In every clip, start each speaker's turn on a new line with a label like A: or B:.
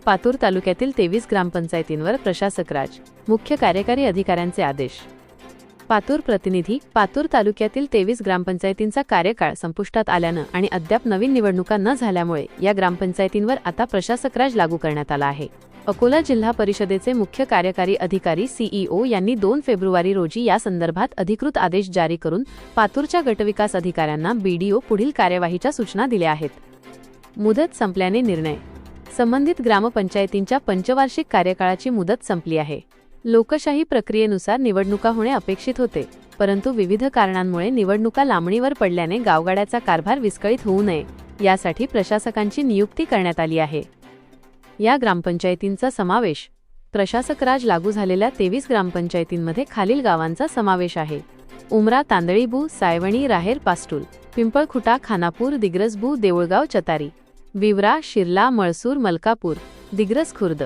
A: पातूर तालुक्यातील 23 ग्रामपंचायतींवर प्रशासक राज, मुख्य कार्यकारी अधिकाऱ्यांचे आदेश। पातूर प्रतिनिधी। पातूर तालुक्यातील 23 ग्रामपंचायतींचा कार्यकाळ संपुष्टात आल्यानं आणि अद्याप नवीन निवडणुका न झाल्यामुळे या ग्रामपंचायतींवर आता प्रशासक राज लागू करण्यात आला आहे। अकोला जिल्हा परिषदेचे मुख्य कार्यकारी अधिकारी सीईओ यांनी 2 फेब्रुवारी रोजी या संदर्भात अधिकृत आदेश जारी करून पातूरच्या गटविकास अधिकाऱ्यांना बीडीओ पुढील कार्यवाहीच्या सूचना दिल्या आहेत। मुदत संपल्याने निर्णय। संबंधित ग्रामपंचायतींच्या पंचवार्षिक कार्यकाळाची मुदत संपली आहे। लोकशाही प्रक्रियेनुसार निवडणुका होणे अपेक्षित होते, परंतु विविध कारणांमुळे निवडणुका लांबणीवर पडल्याने गावगाड्याचा कारभार विस्कळीत होऊ नये यासाठी प्रशासकांची नियुक्ती करण्यात आली आहे। या ग्रामपंचायतींचा समावेश। प्रशासक राज लागू झालेल्या 23 ग्रामपंचायतींमध्ये खालील गावांचा समावेश आहे: उमरा, तांदळीबू, सायवणी, राहेर, पास्टूल, पिंपळखुटा, खानापूर, दिग्रसबू, देऊळगाव, चतारी, विवरा, शिरला, मळसूर, मलकापूर, दिग्रस खुर्द,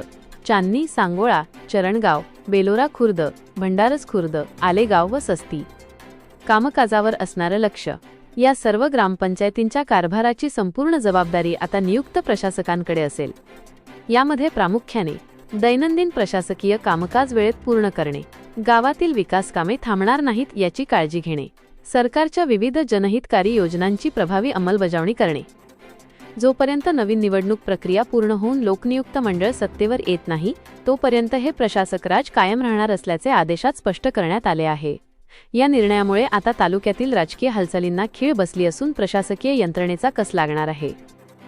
A: चांदणी, सांगोळा, चरणगाव, बेलोरा खुर्द, भंडारस खुर्द, आलेगाव व सस्ती। कामकाजावर असणारं लक्ष। या सर्व ग्रामपंचायतींच्या कारभाराची संपूर्ण जबाबदारी आता नियुक्त प्रशासकांकडे असेल। यामध्ये प्रामुख्याने दैनंदिन प्रशासकीय कामकाज वेळेत पूर्ण करणे, गावातील विकास कामे थांबणार नाहीत याची काळजी घेणे, सरकारच्या विविध जनहितकारी योजनांची प्रभावी अंमलबजावणी करणे। जोपर्यंत नवीन निवडणूक प्रक्रिया पूर्ण होऊन लोकनियुक्त मंडळ सत्तेवर येत नाही, तोपर्यंत हे प्रशासक राज कायम राहणार असल्याचे आदेशात स्पष्ट करण्यात आले आहे। या निर्णयामुळे आता तालुक्यातील राजकीय हालचालींना खीळ बसली असून प्रशासकीय यंत्रणेचा कस लागणार आहे।